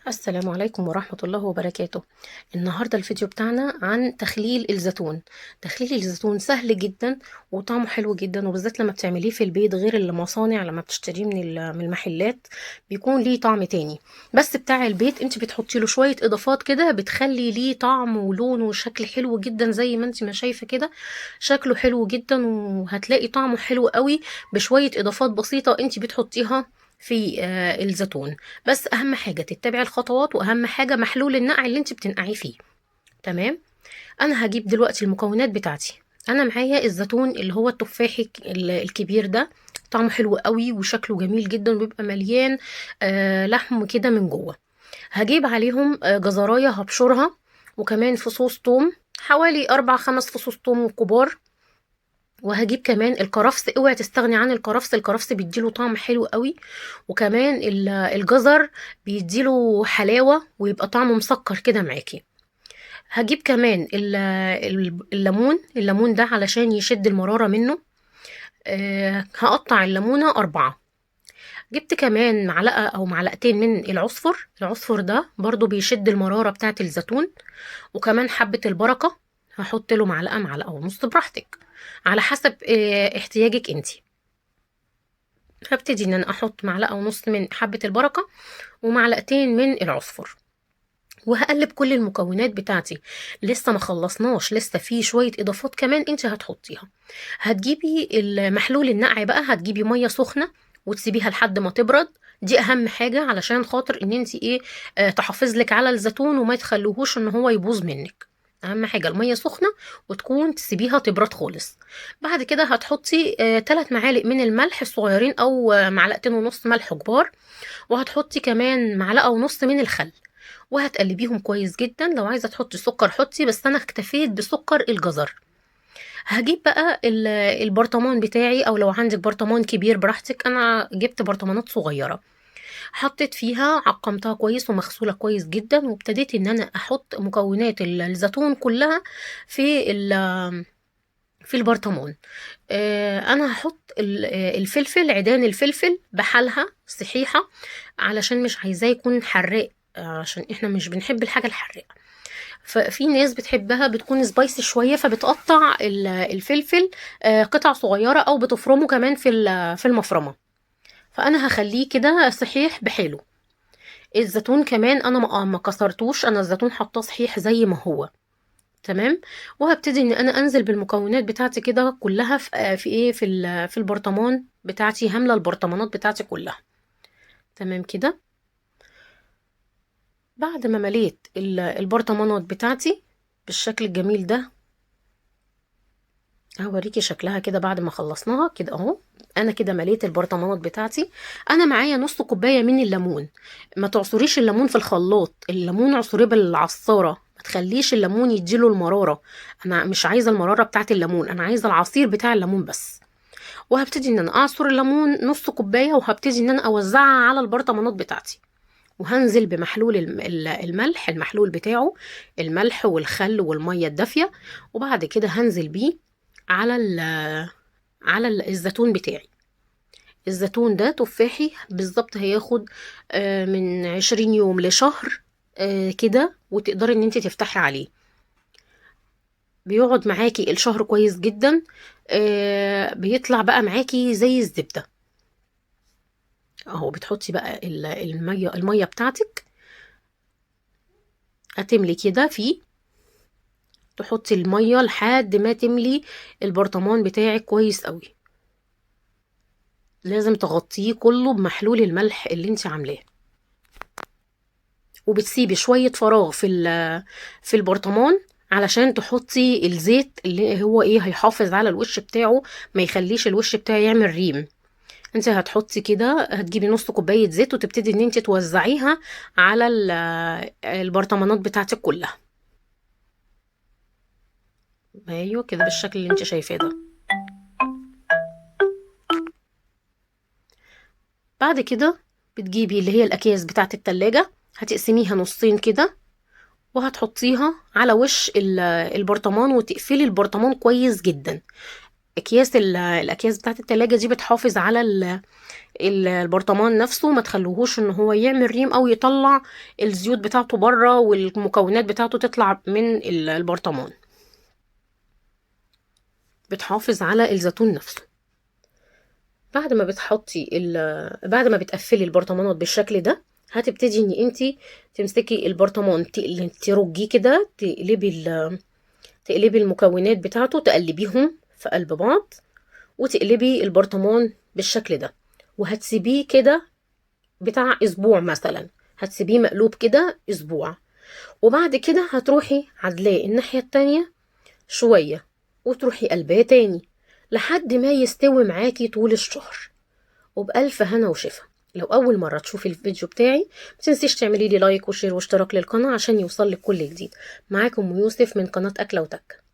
السلام عليكم ورحمة الله وبركاته. النهاردة الفيديو بتاعنا عن تخليل الزيتون. تخليل الزيتون سهل جدا وطعمه حلو جدا، وبالذات لما بتعمليه في البيت غير المصانع لما بتشتريه من المحلات بيكون ليه طعم تاني. بس بتاع البيت انت بتحطي له شوية اضافات كده بتخلي ليه طعم ولون وشكل حلو جدا، زي ما انت ما شايفة كده شكله حلو جدا، وهتلاقي طعمه حلو قوي بشوية اضافات بسيطة انت بتحطيها في الزيتون. بس اهم حاجه تتبعي الخطوات، واهم حاجه محلول النقع اللي انت بتنقعيه فيه. تمام. انا هجيب دلوقتي المكونات بتاعتي. انا معايا الزيتون اللي هو التفاحي الكبير ده، طعمه حلو قوي وشكله جميل جدا وبيبقى مليان لحم كده من جوه. هجيب عليهم جزرايه هبشرها، وكمان فصوص توم، حوالي 4 5 فصوص توم كبار. وهجيب كمان الكرفس، اوعي تستغني عن الكرفس، الكرفس بيديله طعم حلو قوي. وكمان الجزر بيديله حلاوة ويبقى طعمه مسكر كده معاكي. هجيب كمان الليمون ده علشان يشد المرارة منه. هقطع الليمونة 4. جبت كمان معلقة أو معلقتين من العصفر ده برضو بيشد المرارة بتاعة الزيتون. وكمان حبة البركة، هحط له معلقة ونص براحتك على حسب احتياجك انتي. هبتدي ان انا احط معلقة ونص من حبة البركة ومعلقتين من العصفر، وهقلب كل المكونات بتاعتي. لسه ما خلصناش، لسه في شوية اضافات كمان انت هتحطيها. هتجيبي المحلول النقع بقى، هتجيبي مية سخنة وتسيبيها لحد ما تبرد. دي اهم حاجة علشان خاطر ان انت تحافظ لك على الزيتون وما تخلوهوش ان هو يبوظ منك. اهم حاجة المية سخنة وتكون تسيبيها تبرد خالص. بعد كده هتحطي 3 معالق من الملح الصغيرين، او معلقتين ونص ملح كبار. وهتحطي كمان معلقة ونص من الخل، وهتقلبيهم كويس جدا. لو عايزة تحطي سكر حطي، بس انا اكتفيت بسكر الجزر. هجيب بقى البرطمان بتاعي، او لو عندك برطمان كبير براحتك، انا جبت برطمانات صغيرة. حطيت فيها، عقمتها كويس ومغسولة كويس جدا، وابتديت ان انا احط مكونات الزيتون كلها في في البرطمان. انا هحط الفلفل، عيدان الفلفل بحالها صحيحة، علشان مش عايزاه يكون حراق، عشان احنا مش بنحب الحاجة الحراقة. ففي ناس بتحبها بتكون سبايسي شوية، فبتقطع الفلفل قطع صغيرة، او بتفرمه كمان في المفرمة. فانا هخليه كده صحيح بحاله. الزيتون كمان انا ما كسرتوش، انا الزيتون حطاه صحيح زي ما هو. تمام. وهبتدي ان انا انزل بالمكونات بتاعتي كده كلها في البرطمان بتاعتي، هملى البرطمانات بتاعتي كلها. تمام كده. بعد ما مليت البرطمانات بتاعتي بالشكل الجميل ده، هوريكي شكلها كده بعد ما خلصناها كده اهو. انا كده مليت البرطمانات بتاعتي. انا معايا نص كوبايه من الليمون. ما تعصريش الليمون في الخلاط، الليمون عصريه بالعصاره، ما تخليش الليمون يديله المراره. انا مش عايزه المراره بتاعه الليمون، انا عايزه العصير بتاع الليمون بس. وهبتدي ان انا اعصر الليمون نص كوبايه، وهبتدي ان انا اوزعها على البرطمانات بتاعتي. وهنزل بمحلول الملح، المحلول بتاعه الملح والخل والميه الدافيه. وبعد كده هنزل بيه على الزيتون بتاعي. الزيتون ده تفاحي بالظبط، هياخد من 20 يوم لشهر كده، وتقدري ان انت تفتحي عليه. بيقعد معاكي الشهر كويس جدا. بيطلع بقى معاكي زي الزبدة اهو. بتحطي بقى المية بتاعتك، هتملي كده فيه، تحطي المية لحد ما تملي البرطمان بتاعك كويس قوي. لازم تغطيه كله بمحلول الملح اللي انت عاملاه. وبتسيبي شوية فراغ في البرطمان علشان تحطي الزيت اللي هو هيحافظ على الوش بتاعه، ما يخليش الوش بتاعه يعمل ريم. انت هتحطي كده، هتجيبي نص كوباية زيت وتبتدي ان انت توزعيها على البرطمانات بتاعتك كلها. ايوه كده بالشكل اللي انت شايفاه ده. بعد كده بتجيبي اللي هي الاكياس بتاعت التلاجة، هتقسميها نصين كده، وهتحطيها على وش البرطمان، وتقفلي البرطمان كويس جدا. الاكياس بتاعت التلاجة دي بتحافظ على البرطمان نفسه، ما تخلوهوش ان هو يعمل ريم او يطلع الزيوت بتاعته بره والمكونات بتاعته تطلع من البرطمان. بتحافظ على الزيتون نفسه. بعد ما بعد ما بتقفلي البرطمانات بالشكل ده، هتبتدي ان انتي تمسكي البرطمان ترجيه كده، تقلبي المكونات بتاعته، تقلبيهم في قلب بعض، وتقلبي البرطمان بالشكل ده، وهتسيبيه كده بتاع اسبوع مثلا، هتسيبيه مقلوب كده اسبوع. وبعد كده هتروحي عدلاه الناحية التانية شوية، وتروحي قلباه تاني لحد ما يستوي معاكي طول الشهر، وبألف هنا وشفا. لو أول مرة تشوفي الفيديو بتاعي متنسيش تعملي لي لايك وشير واشتراك للقناة عشان يوصلك كل جديد. معاكم يوسف من قناة أكلة وتكة.